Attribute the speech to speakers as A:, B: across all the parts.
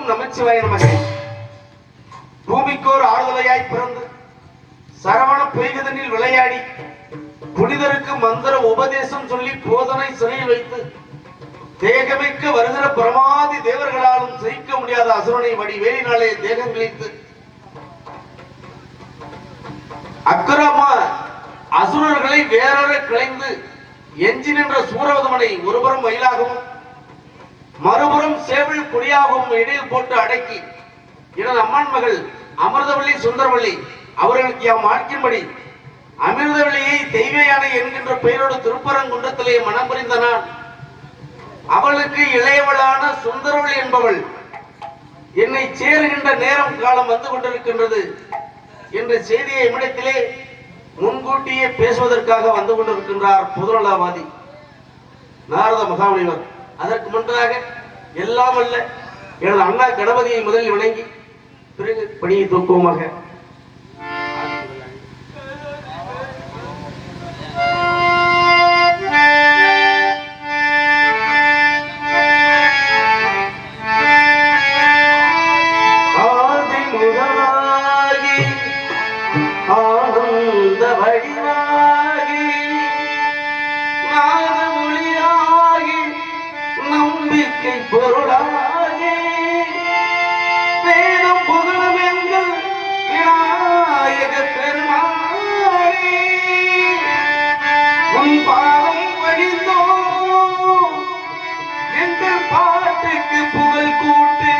A: நமச்சிவாய நமகே. பூமிக்கோர் ஆளுதலையாய் பிறந்து சரவண பொய்கதனில் விளையாடி புனிதருக்கு மந்திர உபதேசம் சொல்லி போதனை சிறையில் வைத்து தேகமிக்க வருகிற பிரமாதி தேவர்களாலும் சகிக்க முடியாத அசுரனை வடி வேலினாலே தேகம் கிழித்து அக்கிரமா அசுரர்களை வேறற கிளைந்து எஞ்சி நின்ற சூரவதமனை ஒருபுறம் மயிலாகவும் மறுபுறம் சேவல் கொடியாகவும் இடையில் போட்டு அடக்கி எனது அம்மான் மகள் அமிர்தவள்ளி சுந்தரவள்ளி அவர்களுக்கு யாம் ஆட்கின்படி அமிர்தவள்ளியை தெய்வ யானை என்கின்ற பெயரோடு திருப்பரங்குன்றத்திலே மனம் புரிந்த நான் அவளுக்கு இளையவளான சுந்தரவள்ளி என்பவள் என்னை சேருகின்ற நேரம் காலம் வந்து கொண்டிருக்கின்றது என்ற செய்தியை இம்மிடத்திலே முன்கூட்டியே பேசுவதற்காக வந்து கொண்டிருக்கின்றார் பொதுநலவாதி நாரத மகாமுனிவர். அதற்கு முன்னதாக எல்லாம் அல்ல எனது அண்ணா கணபதியை முதலில் வணங்கி பிறகு பணியை தூக்குவோமாக. பொருளாகி வேதம் புகழும் எங்கள் விநாயக பெருமானே உன் பாதம் வழிந்தோ எங்கள் பாட்டுக்கு புகழ் கூட்டு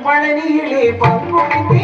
B: பழனியிலே பங்குனி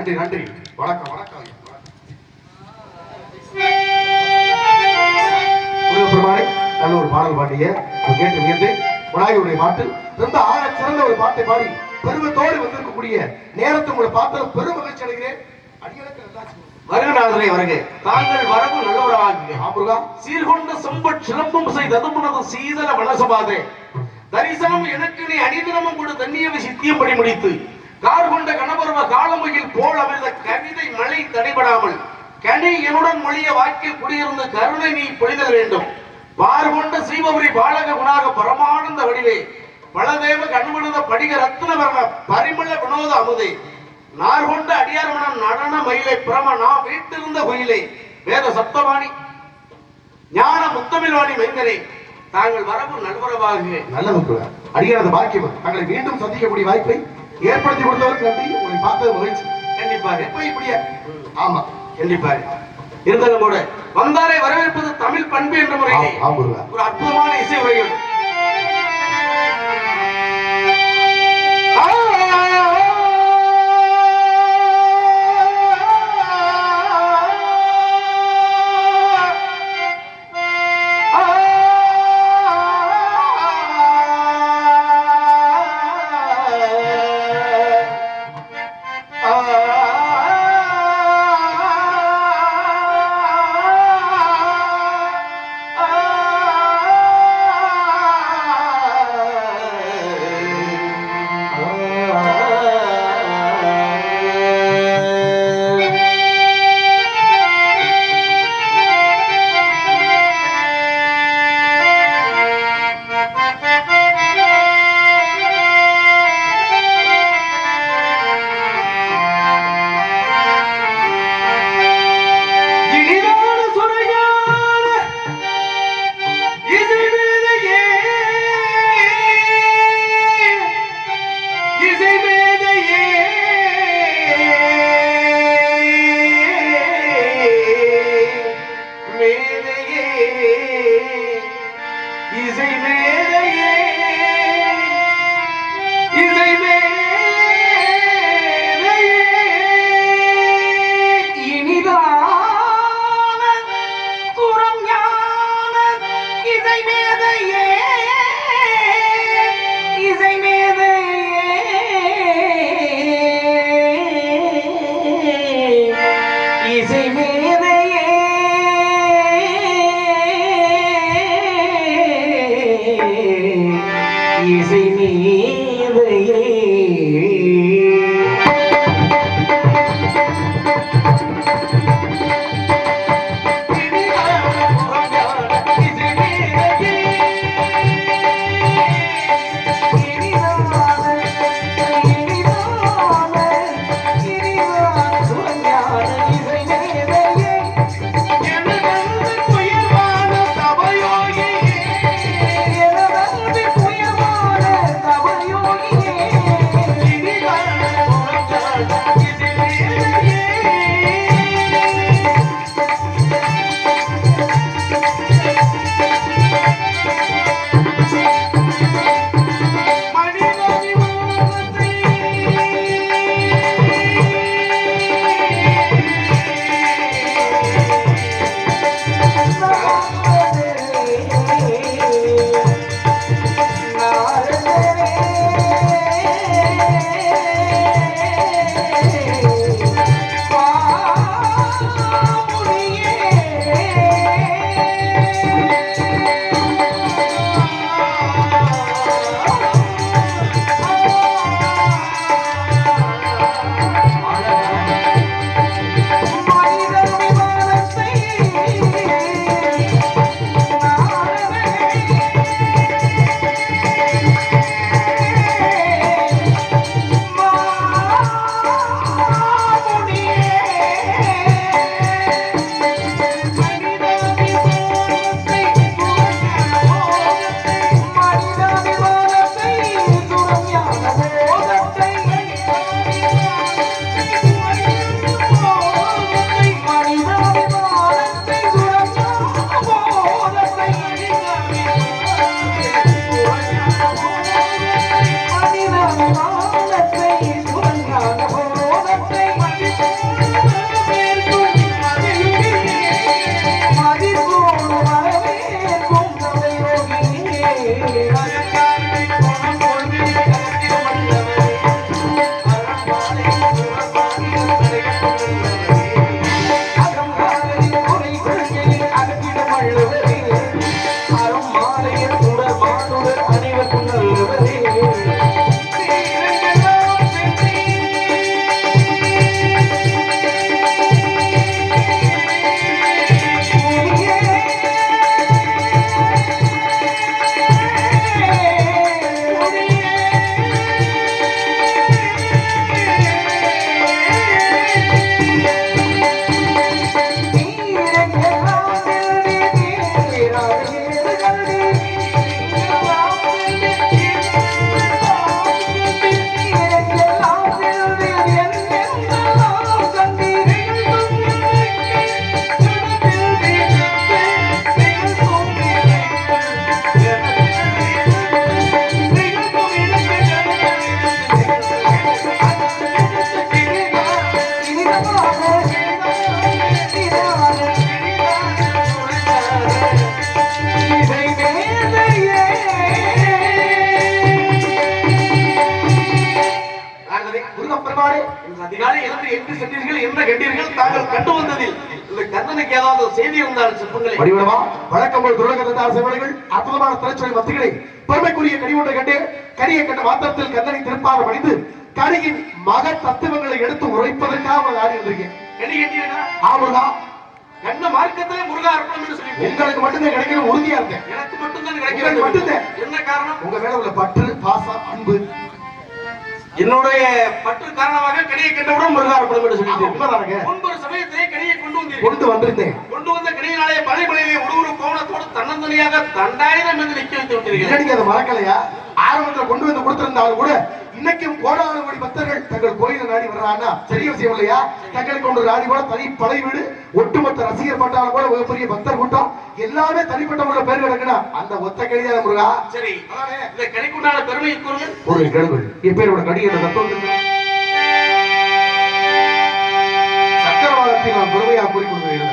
B: நன்றி நன்றி. வணக்கம் வணக்கம். நல்ல ஒரு பாடல் பாடிய கேட்டு வியந்து விநாயகருடைய பாட்டு ரொம்ப ஆழ சிறந்த ஒரு பாட்டை பாடி பெருமத்தோடு வந்திருக்கக்கூடிய நேரத்தை உங்களை பார்த்தாலும் பெரும் மகிழ்ச்சி அடைகிறேன்.
A: வருகநாதனை வருக. தாங்கள் வரவு நல்லவராக சீர்கொண்ட செம்பட் சிலம்பம் செய்ததுமுனது சீதள வனசபாதே தரிசனம் எனக்கு நீ அணிதினமும் கூட தண்ணியவை சித்தியம் படி முடித்து கார் கொண்ட கணபருவ காலமையில் போல் அமிர்த கவிதை மழை தடைபடாமல் கனி என்னுடன் மொழிய வாக்கில் குடியிருந்த கருணை நீ பொழிதல் வேண்டும். பார்கொண்ட ஸ்ரீபபுரி பாலக குணாக பரமானந்த வடிவே பலதேவ கண்விழுத படிக ரத்ன வர்ண பரிமள வினோத அமுதே நார்கொண்ட அடியார் மனம் நடன மயிலை பிரம நாம் வீட்டிருந்த கோயிலை வேத சப்தவாணி ஞான முத்தமிழ்வாணி மைந்தரே தாங்கள் வரவு நல்வரவாக
B: நல்ல அடியாரது பாக்கியம் தங்களை மீண்டும் சந்திக்கக்கூடிய வாய்ப்பை ஏற்படுத்தி கொடுத்தவருக்கு நன்றி. உங்களை பார்த்தது மகிழ்ச்சி.
A: கண்டிப்பாக
B: இப்படியே ஆமா
A: கண்டிப்பாக இருந்தாலும் கூட வந்தாரை வரவேற்பது தமிழ் பண்பு என்ற முறையிலே ஒரு அற்புதமான இசை உரையோடு அதிகாலை எழுந்து எங்கு சென்றீர்கள் என்ன கண்டீர்கள் தாங்கள் கண்டு வந்ததில் இந்த கண்ணனுக்கு ஏதாவது செய்தி இருந்தால் சொல்லுங்களேன்.
B: வடிவமா வழக்கம் போல் துலகத்தார் சேவலைகள் அற்புதமான திரைச்சுவை மத்திகளை பெருமைக்குரிய கனி ஒன்றை கண்டு கனியை கண்ட மாத்திரத்தில் கண்ணனை திருப்பாக பணிந்து கனியின் மக தத்துவங்களை எடுத்து உரைப்பதற்காக ஆடி வந்திருக்கேன்.
A: கனி கண்டீர்களா?
B: ஆமுருகா
A: கண்ண மார்க்கத்திலே முருகா அர்ப்பணம் என்று சொல்லி
B: உங்களுக்கு மட்டும்தான் கிடைக்கணும் உறுதியா இருக்கேன்.
A: எனக்கு மட்டும்தான் கிடைக்கிறது.
B: மட்டும்தான்.
A: என்ன காரணம்?
B: உங்க மேல உள்ள பற்று பாசம் அன்பு.
A: என்னுடைய பற்று காரணமாக கனியை கண்டவுடன் முருகா அர்ப்பணம் என்று சொல்லி முன்பு ஒரு சமயத்திலே கனியை கொண்டு வந்திருந்தேன். கொண்டு வந்த கனியினாலே மலைமலையிலே ஒரு கோணத்தோடு தன்னந்தனியாக 2000 என்று நிக்க வைத்து விட்டீர்கள்.
B: நீங்க அதை மறக்கலையா? ஆரம்பத்தில் கொண்டு வந்து கொடுத்திருந்தாலும் கூட இன்னைக்கும் கோடான கோடி பக்தர்கள் தங்கள் கோயிலை நாடி வர்றாங்கன்னா பெரிய விஷயம் இல்லையா? தங்களுக்கு ஒன்று நாடி கூட தனி படை வீடு, ஒட்டுமொத்த ரசிகர் பட்டாலும் கூட மிகப்பெரிய பக்தர் கூட்டம் எல்லாமே தனிப்பட்ட பேர் கிடக்குனா அந்த ஒத்த கடிதான முருகா.
A: சரி, இந்த கனிக்குண்டான பெருமையை கூறுங்கள்.
B: ஒரு கேளுங்கள். எப்பேரோட கடி என்ற தத்துவம் சக்கரவாதத்தை நான் பெருமையாக கூறிக்கொள்கிறேன்.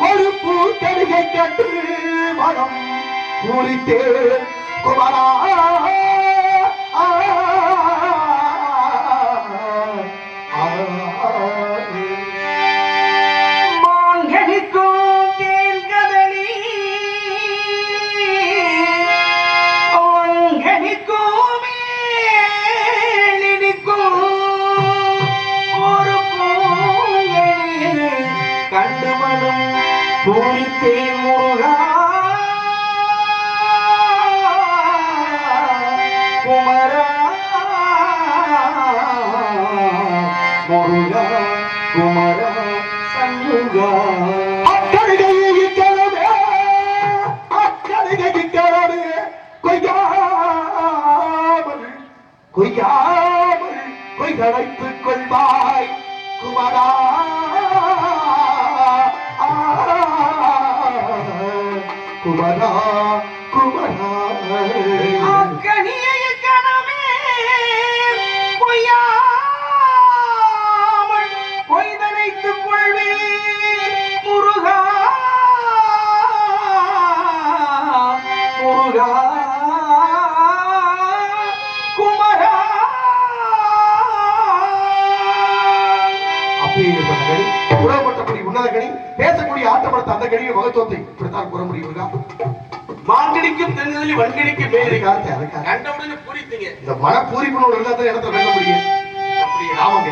B: ஒரு பூக்கடிகை கட்டு மனம் பூரித்தே குமரா
A: மாங்கனிக்கும் தேன்கதளி ஒங்கனிக்கும் மேலினிக்கும் ஒரு பூங்கனி கண்டு மனம் பூரித்தே முருகா குமரா முருகா குமரா சண்முகா.
B: அக்கடிகை கிளம்பே அக்கடிகை கிளம்பே கொய்யாமல் கொய்கடைத்துக் கொள்வாய் குமரா குமரா குமரா.
A: அக்கனியை கணமே பொய்யாமல் பொய்தனைத்துக் கொள்வீர் முருகா முருகா குமரா.
B: அப்பேற்பட்ட கனி, உறவுப்பட்டபடி உன்னத கனி, பேசக்கூடிய ஆட்டப்படுத்த அந்த கனியை மகத்துவத்தை இப்படித்தான் கூற முடியும்.
A: மாங்கடிக்கும் தென்னிலை வன்கடிக்கும் மேலே
B: அதுக்காக
A: கண்டவுடனே பூரித்தீங்க.
B: இந்த மன பூரிப்பு இருந்தா தான் இடத்துல பேச முடியும்.
A: அப்படியே
B: ஆமாங்க.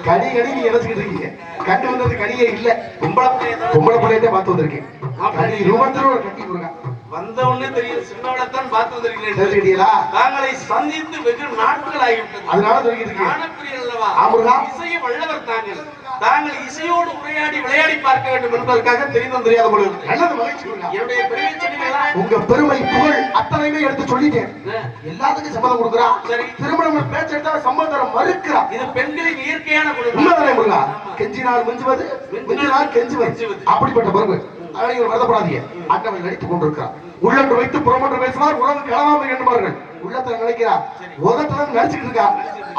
B: கனி கனி நீ நினைச்சுக்கிட்டு இருக்கீங்க. கண்டு வந்தது கனியே இல்ல,
A: பொம்பளை பிள்ளைய தான்
B: பொம்பளை பிள்ளையதான் பார்த்து வந்திருக்கேன். கனி ரூபத்தில் ஒரு கட்டி கொடுங்க.
A: வந்த உடனே தெரியும், சின்னவளைத்தான் பார்த்து வந்திருக்கிறேன்.
B: தெரிஞ்சுக்கிட்டீங்களா?
A: தாங்களை சந்தித்து வெகு நாட்கள் ஆகிவிட்டது.
B: அதனால சொல்லிக்கிட்டு இருக்கேன்.
A: ஞானப்பிரியர் அல்லவா?
B: ஆமுருகா.
A: இசையை வல்லவர் தாங்கள். தாங்கள் இசையோடு உரையாடி விளையாடி பார்க்க வேண்டும் என்பதற்காக தெரிந்தும் தெரியாத போல இருக்கு.
B: நல்லது, மகிழ்ச்சி கொடுங்க.
A: என்னுடைய பெரிய சொன்னீங்களா?
B: உங்க பெருமை புகழ் அத்தனையுமே எடுத்து சொல்லிட்டேன். எல்லாத்துக்கும் சம்மதம் கொடுக்குறா.
A: சரி.
B: திருமணம் பேச்சு எடுத்தா சம்மதம் மறுக்கிறா.
A: இது பெண்களின் இயற்கையான குணம்.
B: உண்மைதானே முருகா? கெஞ்சினால் மிஞ்சுவது, மிஞ்சினால் கெஞ்சுவது. அப்படிப்பட்ட பருவ அதனை வருத்தப்படாதீங்க. ஆண்டவன் நடித்துக் கொண்டிருக்கிறார். உள்ளன்று வைத்து புறமன்று பேசுவார், உறவு களவாமை என்பார்கள். உள்ளத்துல நினைக்கிறா, உலகத்துல நடிச்சுட்டு இருக்கா.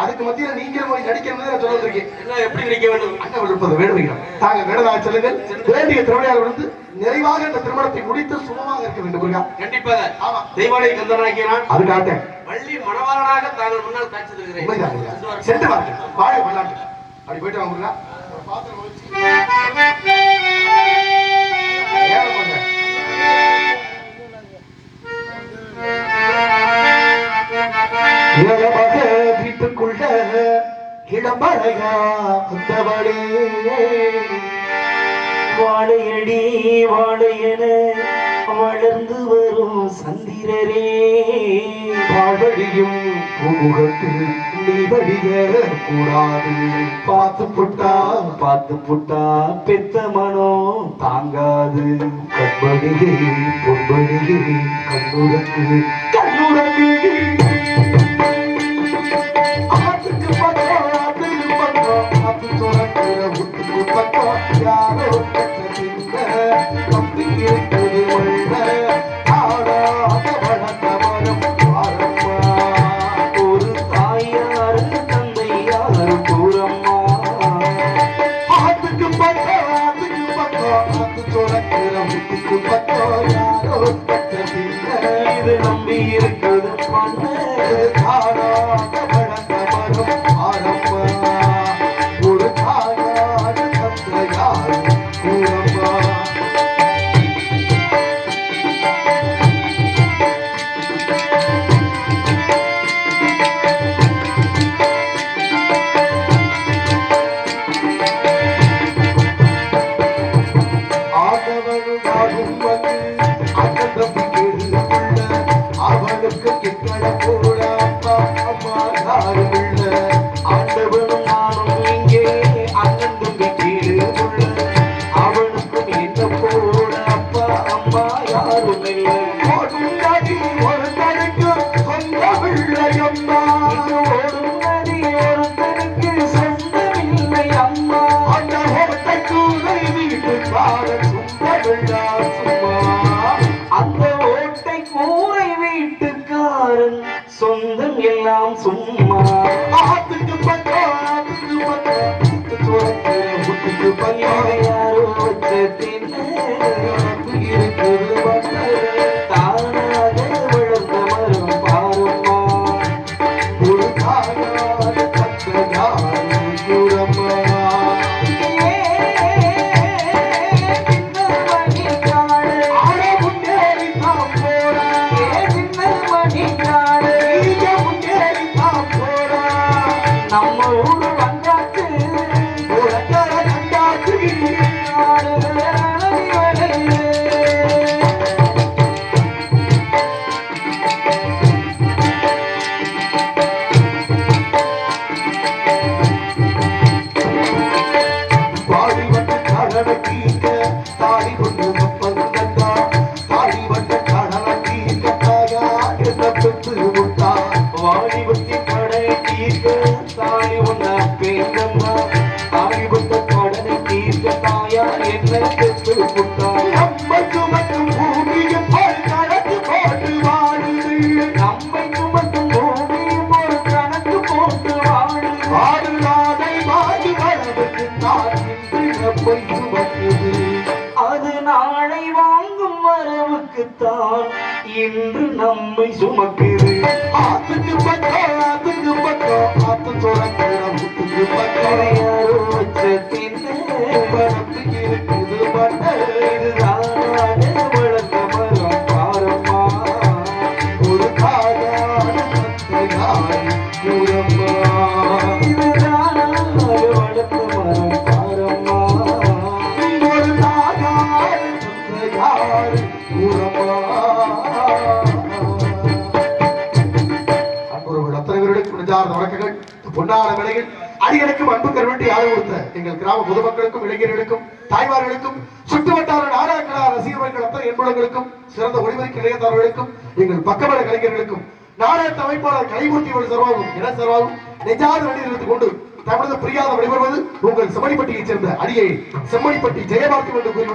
B: அதுக்கு மத்தியில நீங்கள் போய் நடிக்கணும்னு நான் சொல்ல வந்திருக்கேன்.
A: என்ன எப்படி நடிக்க வேண்டும்?
B: அண்ணன் இருப்பது வேண்டுகிறோம். தாங்க வேடதாக செல்லுங்கள். வேண்டிய திருவிழையாளர் வந்து நிறைவாக இந்த திருமணத்தை முடித்து சுமமாக இருக்க வேண்டும் முருகா.
A: கண்டிப்பாக.
B: ஆமா.
A: தெய்வானை கந்தனாகிய நான்
B: அதுக்காக
A: வள்ளி மணவாளனாக தாங்கள் முன்னால் காட்சி தருகிறேன்.
B: உண்மைதான். சென்று வாங்க. வாழ வரலாற்று அப்படி போயிட்டு வாங்க முருகா. ஒரு பாத்திரம் வச்சு ஏற போங்க. இளமக வீட்டுக்குள்ள இளமழகா வந்தவளே,
C: வாழையடி வாழையன வளர்ந்து வரும் சந்திரரே,
B: பாழ்வழியும் பூமுகத்து நீ வழிய கூடாது. பார்த்து புட்டா
C: பெத்த மனோ தாங்காது.
B: கண்மணியே பொன்மணியே கண்ணுறக்கு ஆத்துக்கு பக்கம் ஆத்து துறக்கிற வீட்டுக்கு பக்கம் யாரோ தம்பி இருக்குது உள்ள ஆடாத வளர்ந்த மரம் பாரம்மா.
C: ஒரு தாயாரு தந்தையாரு கூறம்மா.
B: ஆத்துக்கு பக்கம் ஆத்து துறக்கிற வீட்டுக்கு பக்கம் யாரோ
C: இது நம்பி இருக்குது மண்ணு.
B: ஆடாத வளர்ந்த மரம் பாரம்மா. ஒரு தாயாரு தந்தையாரு கூறம்மா. ஆடவனும் வந்து அகதம்பி கேளுள்ள அவனுக்கு கிட்டட போட அப்பா அம்மா யாரும் இல்ல.
C: ஆண்டவனும் நானும் இங்கே அண்ணன் தம்பி கீழே உள்ள அவனுக்கும் என்ன போட அப்பா அம்மா யாரும் இல்லை.
B: ஓடும் நதி ஒரு தனக்கு சொந்த பிள்ளையம்மா.
C: ஓடும் நதி ஒருத்தனுக்கு சொந்தமில்லை அம்மா.
B: அந்த ஓட்டை கூரை வீட்டுக்கார சும்மா விழா சும்மா.
C: அந்த ஓட்டை கூரை வீட்டுக்காரன் சொந்தம் எல்லாம் சும்மா.
B: ஆத்துக்கு பக்கம் ஆத்து துறக்கிற வீட்டுக்கு பக்கம்
C: யாரோ வச்ச தின்ன
B: இருக்குது வந்தது.
C: தானாக வளர்ந்த மரம் பாரும்மா.
B: ஒரு தாயார் தந்தையார் கூறம்மா. ஆட முன்னேறி தான் போறா. நீங்க முன்னேறி தான் போறா.
C: நம்ம ஊரு வந்தாச்சு
B: உலகர கண்டாச்சு. பாடி வந்த கடலை கீக்க தாடி கொண்டு வந்தா. தாடி வந்த கடலை கீக்க தாயா என்ன பெற்று விட்டா.
C: வாலிபத்தி கடை தீர்க்க தாய் ஒன்ன பேங்கம்மா. தாலிபத்த கடனை தீர்க்க தாயா என்ன பெற்று புட்டாய்.
B: நம்மை சுமக்கும் பூமியும் ஒரு கணக்கு போட்டு வாழுது.
C: நம்மை சுமக்கும் பூமியும் ஒரு கணக்கு போட்டு வாழுது.
B: ஆடுநாதை வாழு வரவுக்கு நான் இன்று நம்மை சுமக்குது.
C: அது நாளை வாங்கும் வரவுக்குத்தான் இன்று நம்மை சுமக்குது.
B: ஆத்துக்கு பக்கம் ஆத்து துறக்கிற வீட்டுக்கு பக்கம்
C: யாரோ வச்ச தின்ன
B: பரப்பு இருக்குது மன்னர்.
C: இதுதானாக வளர்ந்த மரம் பாரம்மா.
B: ஒரு தாயார் தந்தையார் கூறம்மா.
C: இதுதானாக வளர்ந்த
B: அவர்கள் பொன்னான வேளையில் அடிகளுக்கும் அன்பு கருவட்டி ஆதரவு கொடுத்த எங்கள் கிராம பொதுமக்களுக்கும் இளைஞர்களுக்கும் தாய்மார்களுக்கும் சுற்றுவட்டார நாடக ரசிகர்கள் அத்தனை என்பவர்களுக்கும் சிறந்த ஒளிபரப்பு நிலையத்தாளர்களுக்கும் எங்கள் பக்கபல கலைஞர்களுக்கும் நாடக அமைப்பாளர் கலைமூர்த்தி சர்வாகும் என சர்வாகும் நெஞ்சாத நடிகர் எடுத்துக் கொண்டு தமிழக பிரியாத வழிபடுவது உங்கள் செம்மணிப்பட்டியைச் சேர்ந்த அடியை செம்மணிப்பட்டி ஜெயபார்த்தி என்று கூறி